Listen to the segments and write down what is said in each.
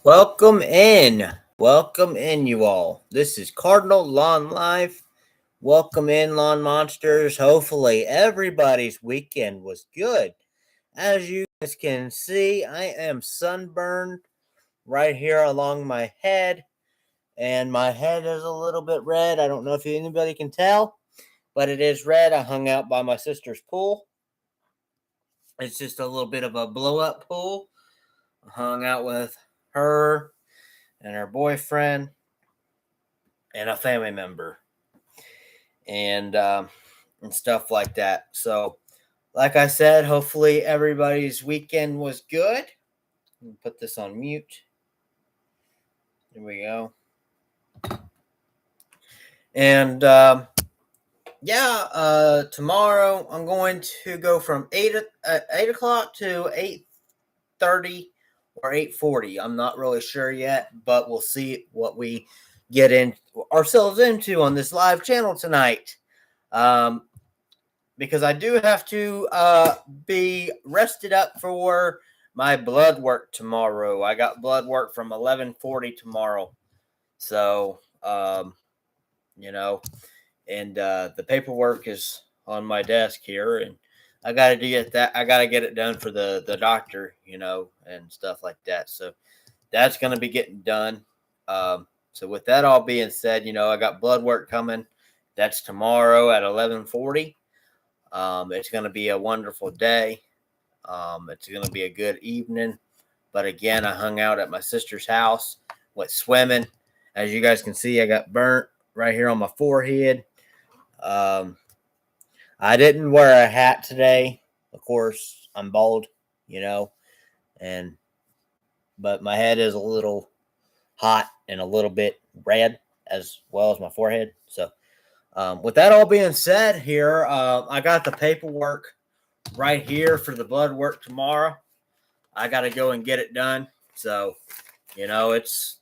Welcome in. Welcome in, you all. This is Cardinal Lawn Life. Welcome in, Lawn Monsters. Hopefully, everybody's weekend was good. As you guys can see, I am sunburned right here along my head, and my head is a little bit red. I don't know if anybody can tell, but it is red. I hung out by my sister's pool. It's just a little bit of a blow up pool. I hung out with her and her boyfriend and a family member and stuff like that. So, like I said, hopefully everybody's weekend was good. Put this on mute. There we go. And tomorrow I'm going to go from 8 o'clock to 8:30 or 8:40. I'm not really sure yet, but we'll see what we get ourselves into on this live channel tonight. Because I do have to be rested up for my blood work tomorrow. I got blood work from 11:40 tomorrow. So, and the paperwork is on my desk here, and I got to get that. I got to get it done for the doctor, and stuff like that. So that's going to be getting done. So with that all being said, I got blood work coming. That's tomorrow at 11:40. It's going to be a wonderful day. It's going to be a good evening. But again, I hung out at my sister's house, went swimming. As you guys can see, I got burnt right here on my forehead. I didn't wear a hat today. Of course, I'm bald, but my head is a little hot and a little bit red as well as my forehead. So with that all being said here, I got the paperwork right here for the blood work tomorrow. I got to go and get it done. So, it's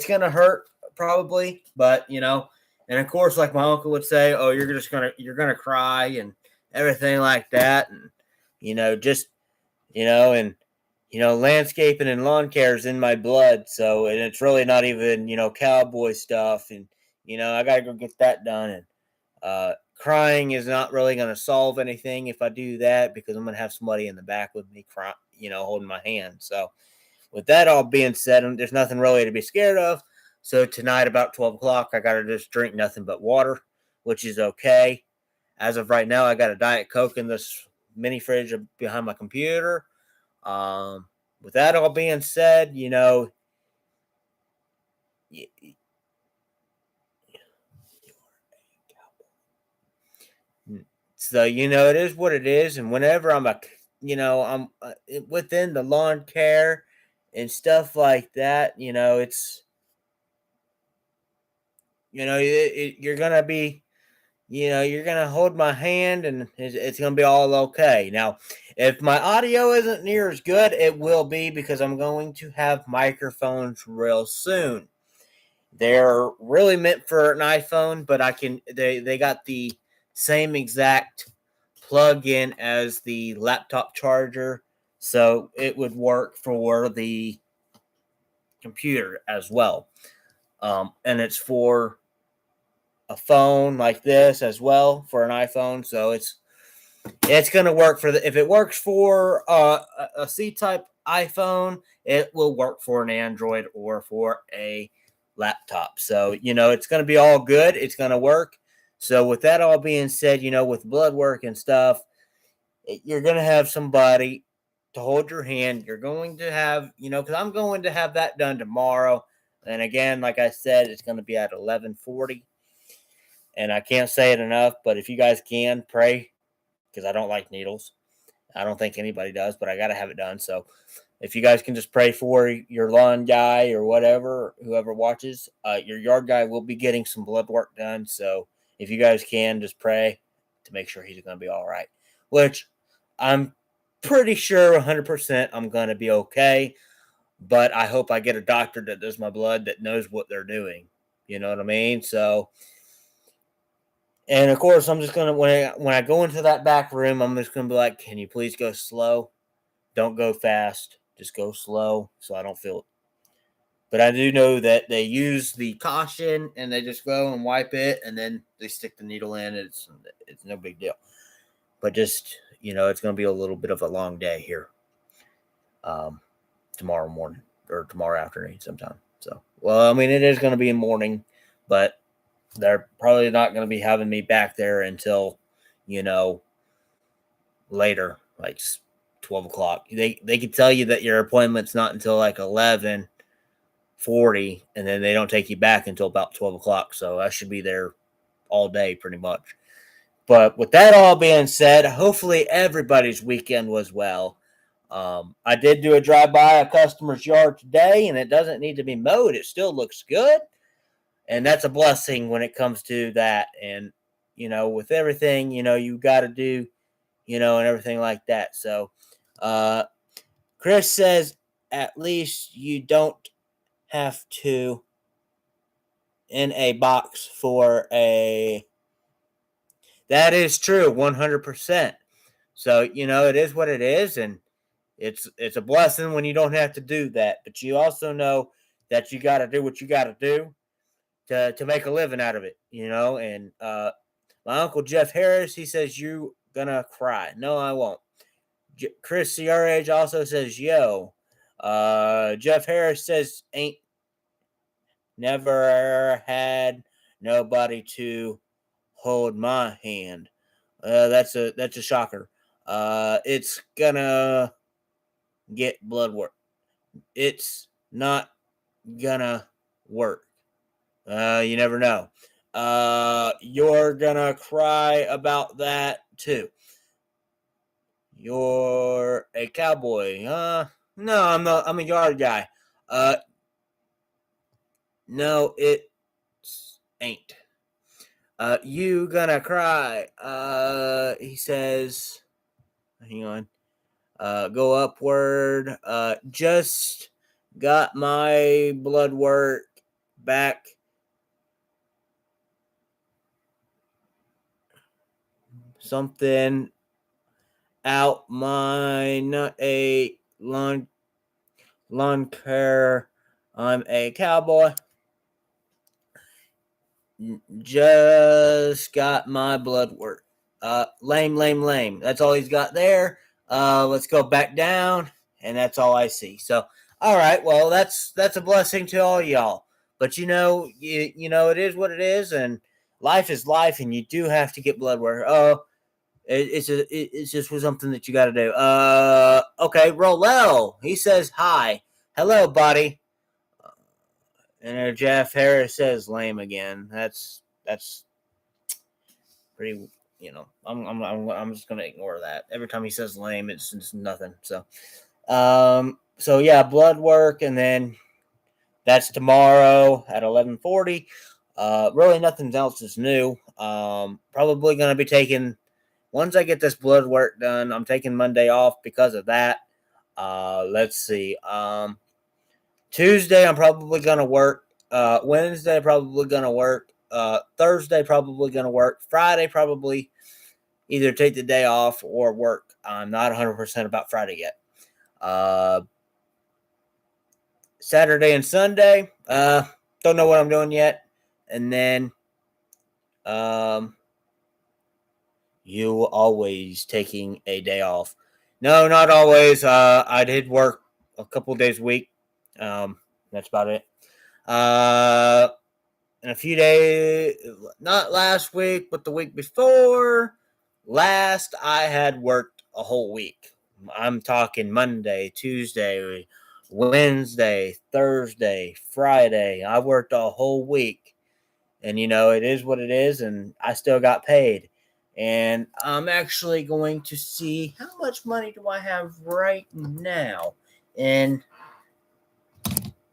going to hurt probably, but, and of course, like my uncle would say, oh, you're going to cry and everything like that. And, landscaping and lawn care is in my blood. So, and it's really not even, cowboy stuff. And, I got to go get that done. And crying is not really going to solve anything if I do that, because I'm going to have somebody in the back with me crying, holding my hand. So with that all being said, there's nothing really to be scared of. So tonight about 12 o'clock, I got to just drink nothing but water, which is okay. As of right now, I got a Diet Coke in this mini fridge behind my computer. With that all being said, so, it is what it is. And whenever I'm I'm within the lawn care and stuff like that, it's, you're going to be, you're going to hold my hand and it's going to be all okay. Now, if my audio isn't near as good, it will be because I'm going to have microphones real soon. They're really meant for an iPhone, but they got the same exact plug-in as the laptop charger, so it would work for the computer as well. And it's for a phone like this as well, for an iPhone. So it's going to work if it works for a C-type iPhone, it will work for an Android or for a laptop. So, it's going to be all good. It's going to work. So with that all being said, with blood work and stuff, you're going to have somebody to hold your hand. You're going to have, because I'm going to have that done tomorrow. And again, like I said, it's going to be at 11:40. And I can't say it enough, but if you guys can, pray, because I don't like needles. I don't think anybody does, but I got to have it done. So if you guys can just pray for your lawn guy or whatever, whoever watches, your yard guy will be getting some blood work done. So if you guys can, just pray to make sure he's going to be all right, which I'm pretty sure 100% I'm going to be okay. but I hope I get a doctor that does my blood that knows what they're doing. You know what I mean? So, and of course, I'm just gonna when I go into that back room, I'm just gonna be like, "Can you please go slow? Don't go fast. Just go slow, so I don't feel it." But I do know that they use the caution and they just go and wipe it, and then they stick the needle in. It's no big deal. But just it's gonna be a little bit of a long day here. Um, Tomorrow morning or tomorrow afternoon sometime. So, well, I mean, it is going to be in morning, but they're probably not going to be having me back there until, you know, later, like 12 o'clock. They can tell you that your appointment's not until like 11:40, and then they don't take you back until about 12 o'clock. So I should be there all day pretty much. But with that all being said, hopefully everybody's weekend was well. I did do a drive by a customer's yard today, and it doesn't need to be mowed. It still looks good, and that's a blessing when it comes to that. And with everything, you got to do, and everything like that. So, uh, Chris says at least you don't have to in a box for a. That is true, 100%. So it is what it is, and it's a blessing when you don't have to do that. But you also know that you got to do what you got to do to make a living out of it. And my uncle Jeff Harris, he says you gonna cry. No, I won't. Chris CRH also says yo. Jeff Harris says ain't never had nobody to hold my hand. That's a shocker. It's gonna get blood work. It's not gonna work. You never know. You're gonna cry about that too. You're a cowboy. No, I'm not. I'm a yard guy. Uh, no, it ain't. You gonna cry. He says, hang on. Go upward. Just got my blood work back. Something out my not a lawn care. I'm a cowboy. Just got my blood work. Lame, lame, lame. That's all he's got there. Let's go back down, and that's all I see. So, all right. Well, that's a blessing to all y'all. But it is what it is, and life is life, and you do have to get blood work. Oh, it's just for something that you got to do. Okay, Rolel. He says hi. Hello, buddy. And Jeff Harris says lame again. That's pretty. I'm just gonna ignore that. Every time he says lame, it's nothing. So yeah, blood work, and then that's tomorrow at 11:40. Really, nothing else is new. Probably gonna be taking once I get this blood work done. I'm taking Monday off because of that. Let's see. Tuesday, I'm probably going to work. Wednesday, probably going to work. Thursday, probably going to work. Friday, probably either take the day off or work. I'm not 100% about Friday yet. Saturday and Sunday, don't know what I'm doing yet. And then you always taking a day off. No, not always. I did work a couple days a week. That's about it. In a few days, not last week, but the week before last, I had worked a whole week. I'm talking Monday, Tuesday, Wednesday, Thursday, Friday. I worked a whole week. And, it is what it is, and I still got paid. And I'm actually going to see how much money do I have right now in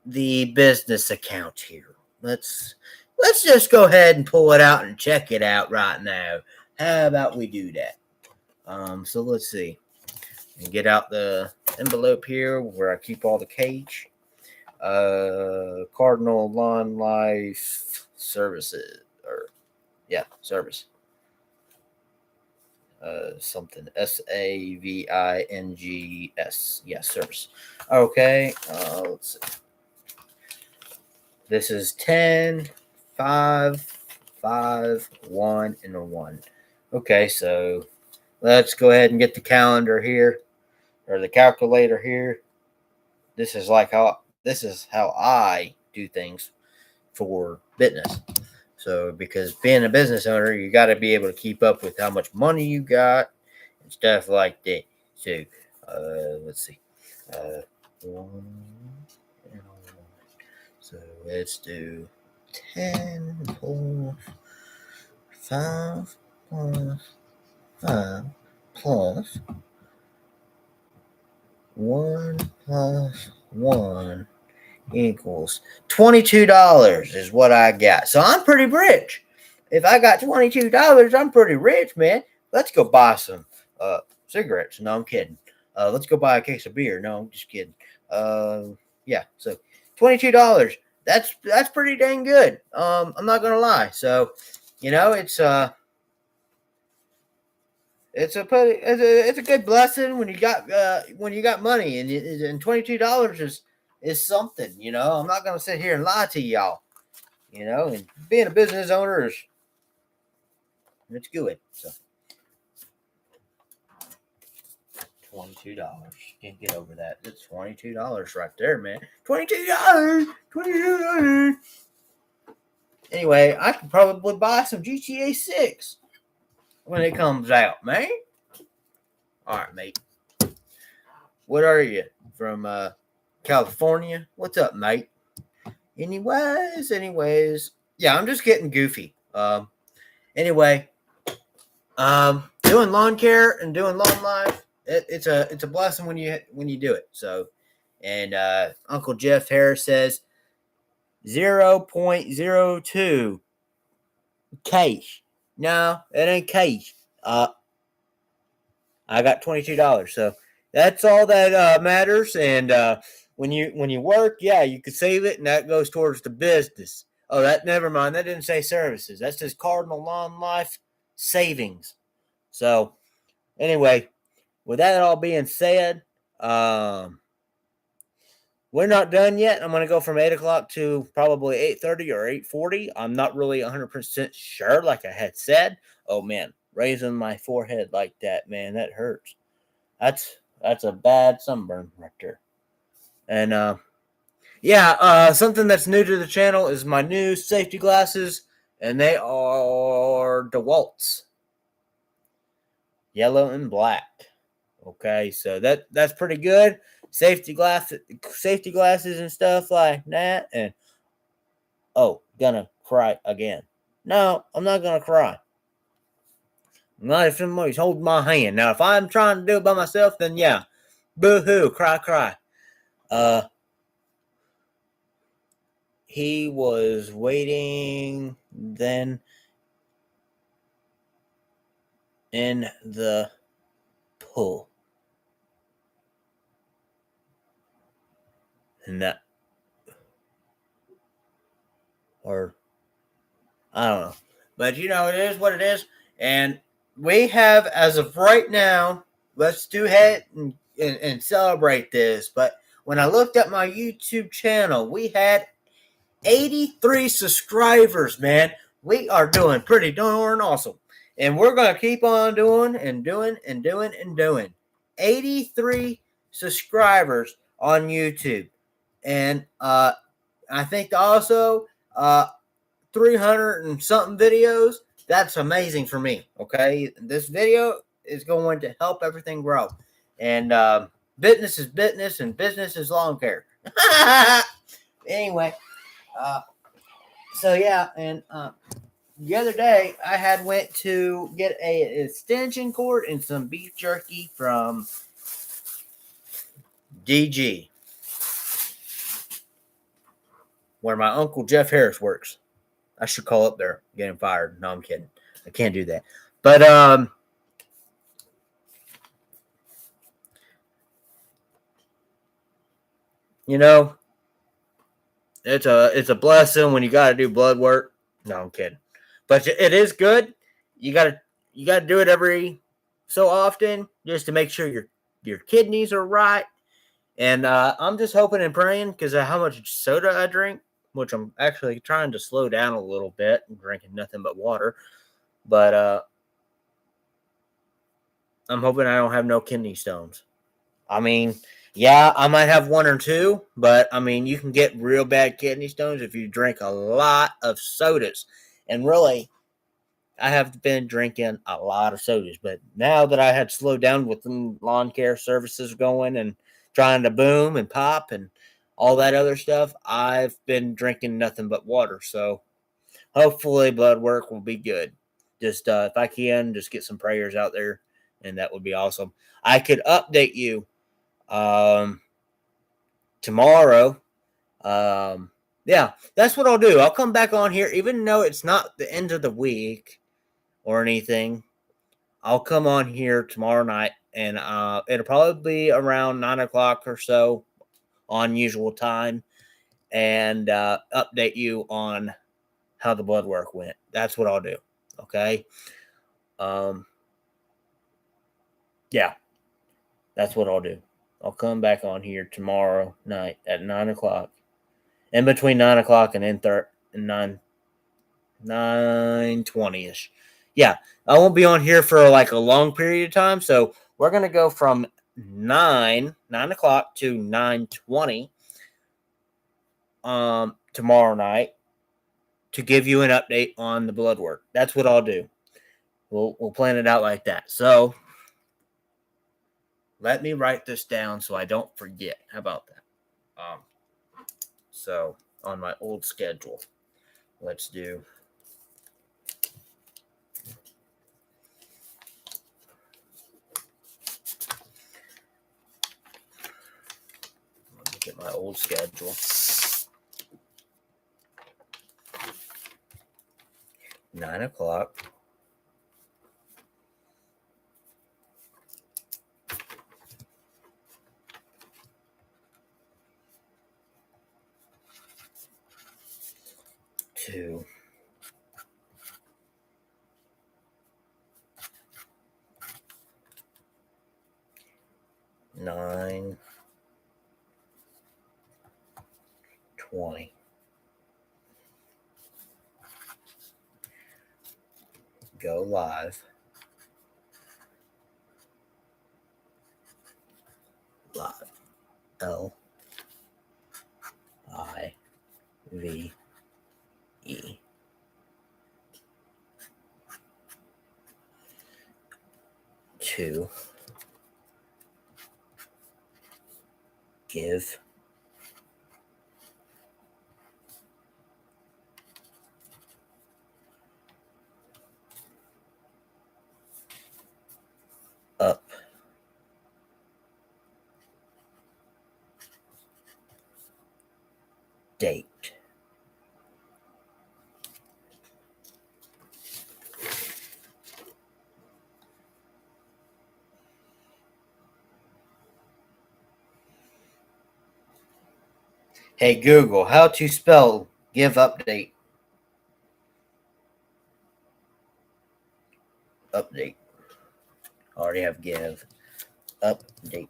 the business account here. Let's just go ahead and pull it out and check it out right now. How about we do that? So let's see. And get out the envelope here where I keep all the cage. Cardinal Lawn Life Services, or yeah, service. Something Savings. Yes, service. Okay. Let's see. This is 10, 5, 5, 1, and a 1. Okay, so let's go ahead and get the calendar here, or the calculator here. This is how I do things for business. So because being a business owner, you got to be able to keep up with how much money you got and stuff like that. So let's see. One, so let's do 10 plus 5 plus 5 plus 1 plus 1 equals $22 is what I got. So I'm pretty rich. If I got $22, I'm pretty rich, man. Let's go buy some cigarettes. No, I'm kidding. Let's go buy a case of beer. No, I'm just kidding. Yeah, so $22. That's pretty dang good. I'm not gonna lie. So, it's it's a good blessing when you got money, and $22 is something. I'm not gonna sit here and lie to y'all. And being a business owner it's good. So $22, can't get over that. It's $22 right there, man. $22. Anyway, I could probably buy some GTA 6 when it comes out, man. All right, mate. What are you from California? What's up, mate? Anyways, yeah, I'm just getting goofy. Anyway, doing lawn care and doing lawn life, it's a blessing when you do it. So, and Uncle Jeff Harris says 0.02 cash. No, it ain't cash. I got $22, so that's all that matters. And when you work, yeah, you can save it, and that goes towards the business. Oh, never mind. That didn't say services. That says Cardinal Lawn Life Savings. So anyway, with that all being said, we're not done yet. I'm going to go from 8 o'clock to probably 8:30 or 8:40. I'm not really 100% sure, like I had said. Oh man, raising my forehead like that, man, that hurts. That's a bad sunburn right there. And something that's new to the channel is my new safety glasses, and they are DeWalt's, yellow and black. Okay, so that's pretty good. Safety glasses and stuff like that. And gonna cry again. No, I'm not gonna cry. Not if somebody's holding my hand. Now, if I'm trying to do it by myself, then yeah, boo-hoo, cry. He was waiting then in the pool. And that, or I don't know. But it is what it is. And we have, as of right now, let's do ahead and celebrate this. But when I looked at my YouTube channel, we had 83 subscribers, man. We are doing pretty darn awesome. And we're going to keep on doing and doing and doing and doing. 83 subscribers on YouTube. And I think also 300 and something videos. That's amazing for me. Okay. This video is going to help everything grow. And business is business, and business is lawn care. Anyway. So yeah, and the other day I went to get an extension cord and some beef jerky from DG, where my Uncle Jeff Harris works. I should call up there, get him fired. No, I'm kidding. I can't do that. But it's a blessing when you got to do blood work. No, I'm kidding, but it is good. You gotta you gotta do it every so often just to make sure your kidneys are right. And I'm just hoping and praying because of how much soda I drink, which I'm actually trying to slow down a little bit and drinking nothing but water. But I'm hoping I don't have no kidney stones. I mean, yeah, I might have one or two, but I mean, you can get real bad kidney stones if you drink a lot of sodas. And really, I have been drinking a lot of sodas, but now that I had slowed down with the lawn care services going and trying to boom and pop and all that other stuff, I've been drinking nothing but water. So hopefully, blood work will be good. Just if I can, just get some prayers out there, and that would be awesome. I could update you um, tomorrow. Yeah, that's what I'll do. I'll come back on here, even though it's not the end of the week or anything. I'll come on here tomorrow night, and it'll probably be around 9 o'clock or so on usual time, and update you on how the blood work went. That's what I'll do. Okay. Um, yeah, that's what I'll do. I'll come back on here tomorrow night at 9 o'clock. In between 9 o'clock and 9:20 ish. Yeah, I won't be on here for like a long period of time, so we're gonna go from 9 o'clock to 9:20 tomorrow night to give you an update on the blood work. That's what I'll do. We'll plan it out like that. So let me write this down so I don't forget. How about that? So on my old schedule, let's do. Let me get my old schedule. 9 o'clock. To 9:20. Go live. Live. Live. To give up date. Hey Google, how to spell give update? Update. Already have give update.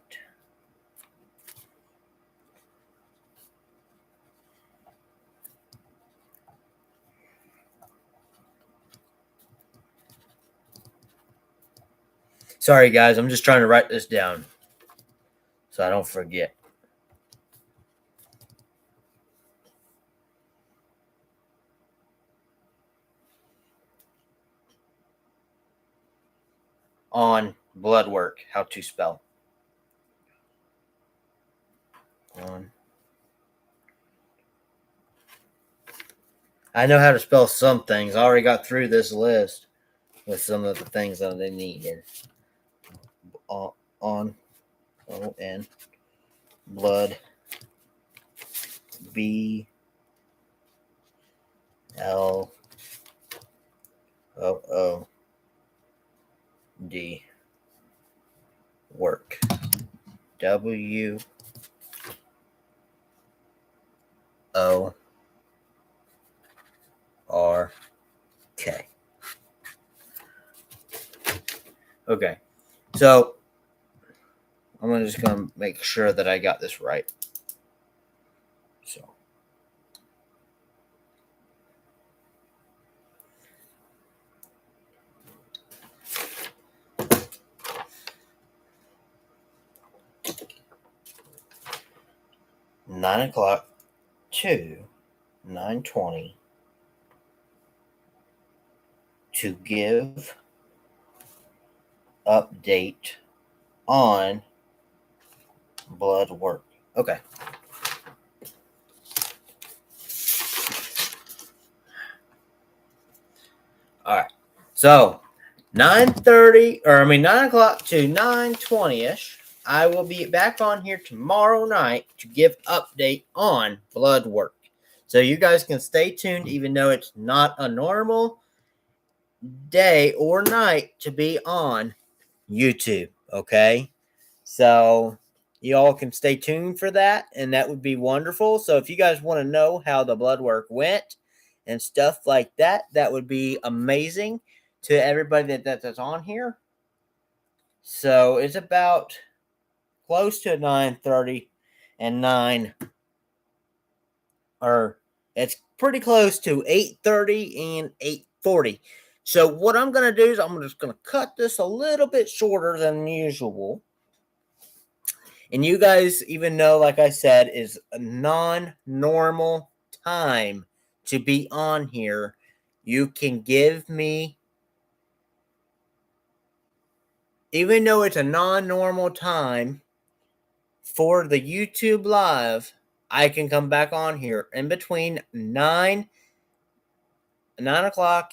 Sorry guys, I'm just trying to write this down so I don't forget. On blood work, how to spell. On. I know how to spell some things. I already got through this list with some of the things that they needed. On O-N blood BLOOD work WORK Okay. So I'm just going to make sure that I got this right. So 9 o'clock to 9:20 to give update on blood work. Okay. All right. So 9 o'clock to 9:20ish. I will be back on here tomorrow night to give update on blood work. So you guys can stay tuned, even though it's not a normal day or night to be on YouTube. Okay. So you all can stay tuned for that, and that would be wonderful. So if you guys want to know how the blood work went and stuff like that, that would be amazing to everybody that's on here. So it's about close to 9:30 and 9, or it's pretty close to 8:30 and 8:40. So what I'm going to do is I'm just going to cut this a little bit shorter than usual. And you guys, even though, like I said, is a non-normal time to be on here, you can give me, even though it's a non-normal time for the YouTube live, I can come back on here in between 9 o'clock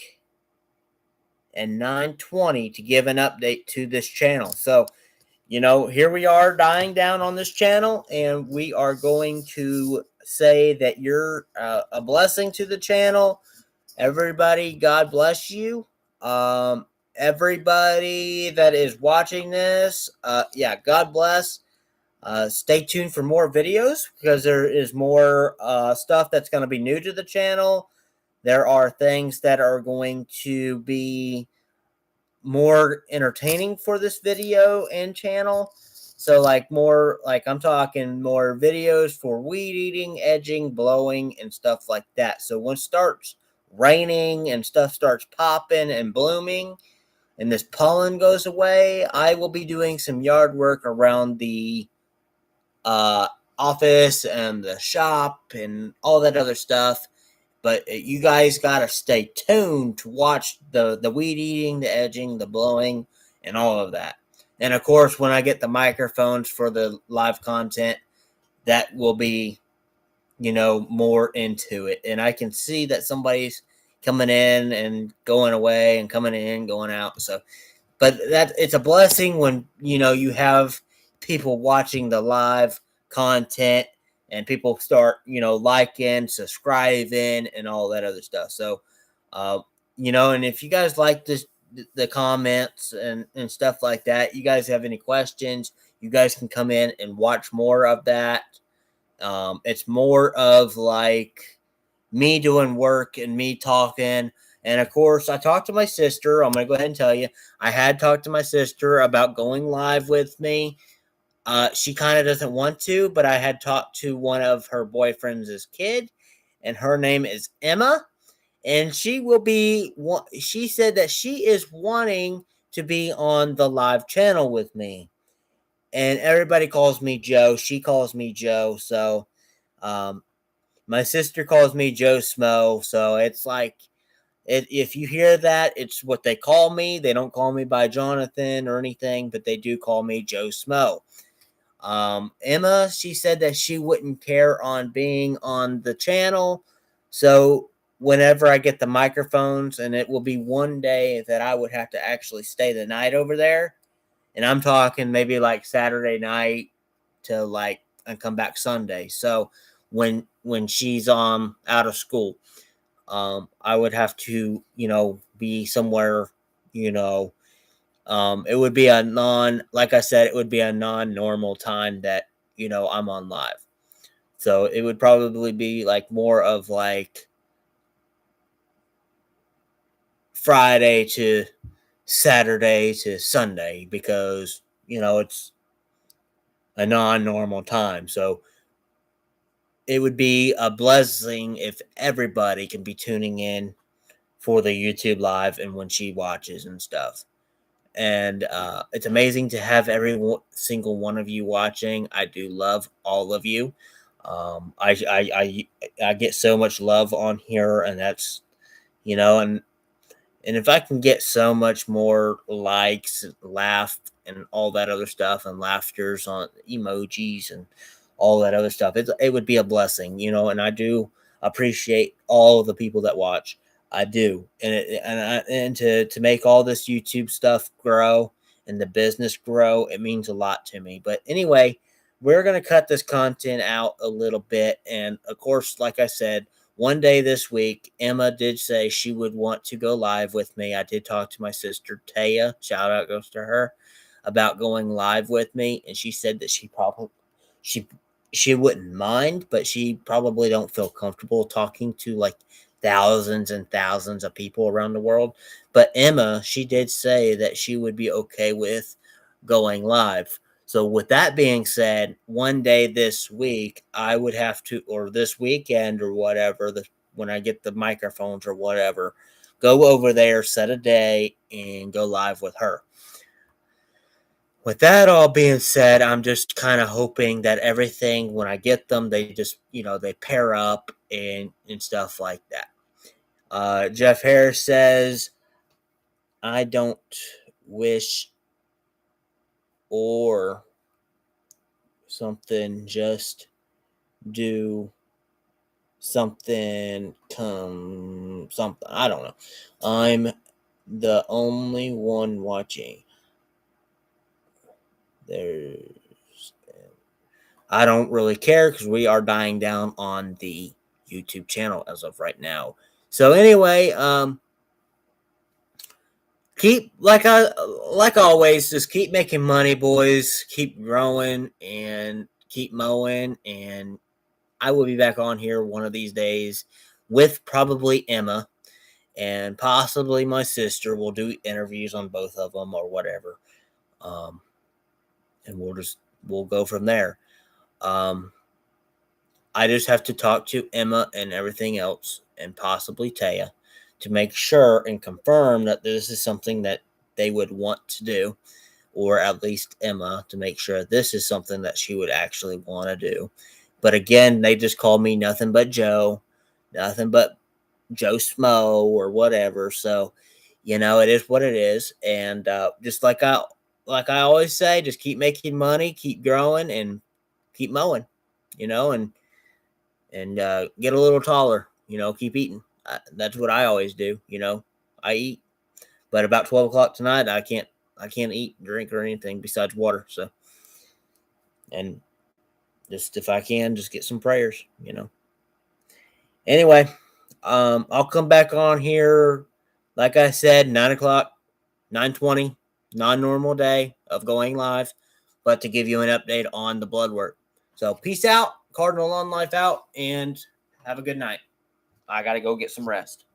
and 9:20 to give an update to this channel. So, here we are dying down on this channel, and we are going to say that you're a blessing to the channel. Everybody, God bless you. Everybody that is watching this, God bless. Stay tuned for more videos because there is more stuff that's going to be new to the channel. There are things that are going to be more entertaining for this video and channel. So I'm talking more videos for weed eating, edging, blowing, and stuff like that. So when it starts raining and stuff starts popping and blooming and this pollen goes away, I will be doing some yard work around the office and the shop and all that other stuff. But you guys got to stay tuned to watch the weed eating, the edging, the blowing, and all of that. And of course, when I get the microphones for the live content, that will be, more into it. And I can see that somebody's coming in and going away and coming in, going out. So, but it's a blessing when, you have people watching the live content and people start, liking, subscribing, and all that other stuff. So, and if you guys like the comments and stuff like that, you guys have any questions, you guys can come in and watch more of that. It's more of like me doing work and me talking. And of course, I talked to my sister. I'm going to go ahead and tell you, I had talked to my sister about going live with me. She kind of doesn't want to, but I had talked to one of her boyfriend's kid, and her name is Emma. And she said that she is wanting to be on the live channel with me. And everybody calls me Joe. She calls me Joe. So, my sister calls me Joe Smo. So it's like, if you hear that, it's what they call me. They don't call me by Jonathan or anything, but they do call me Joe Smo. Emma, she said that she wouldn't care on being on the channel. So whenever I get the microphones, and it will be one day that I would have to actually stay the night over there. And I'm talking maybe like Saturday night to and come back Sunday. So when she's out of school, I would have to, be somewhere, it would be like I said, it would be a non-normal time that, I'm on live. So it would probably be like more of like Friday to Saturday to Sunday because, it's a non-normal time. So it would be a blessing if everybody can be tuning in for the YouTube live and when she watches and stuff. And it's amazing to have single one of you watching. I do love all of you. I get so much love on here, and that's and if I can get so much more likes, laugh, and all that other stuff, and laughters on emojis and all that other stuff, it would be a blessing, And I do appreciate all of the people that watch. I do, and to make all this YouTube stuff grow and the business grow, it means a lot to me. But anyway, we're gonna cut this content out a little bit, and of course, like I said, one day this week, Emma did say she would want to go live with me. I did talk to my sister Taya, shout out goes to her, about going live with me, and she said that she she wouldn't mind, but she probably don't feel comfortable talking to like thousands and thousands of people around the world. But Emma, she did say that she would be okay with going live. So with that being said, one day this week I would have to, or this weekend or whatever, when I get the microphones or whatever, go over there, set a day, and go live with her. With that all being said, I'm just kind of hoping that everything, when I get them, they just, they pair up and stuff like that. Jeff Harris says, I don't wish or something, just do something, something. I don't know. I'm the only one watching. I don't really care because we are dying down on the YouTube channel as of right now. So anyway, keep like always, just keep making money, boys. Keep growing and keep mowing, and I will be back on here one of these days with probably Emma and possibly my sister. We'll do interviews on both of them or whatever, and we'll go from there. I just have to talk to Emma and everything else, and possibly Taya, to make sure and confirm that this is something that they would want to do, or at least Emma, to make sure this is something that she would actually want to do. But again, they just call me nothing but Joe, nothing but Joe Smo or whatever. So, it is what it is. And just like I always say, just keep making money, keep growing, and keep mowing, and get a little taller. Keep eating. That's what I always do. I eat, but about 12 o'clock tonight, I can't eat, drink, or anything besides water. So, and just if I can, just get some prayers. Anyway, I'll come back on here. Like I said, 9 o'clock, 9:20, non-normal day of going live, but to give you an update on the blood work. So peace out, Cardinal on life out, and have a good night. I got to go get some rest.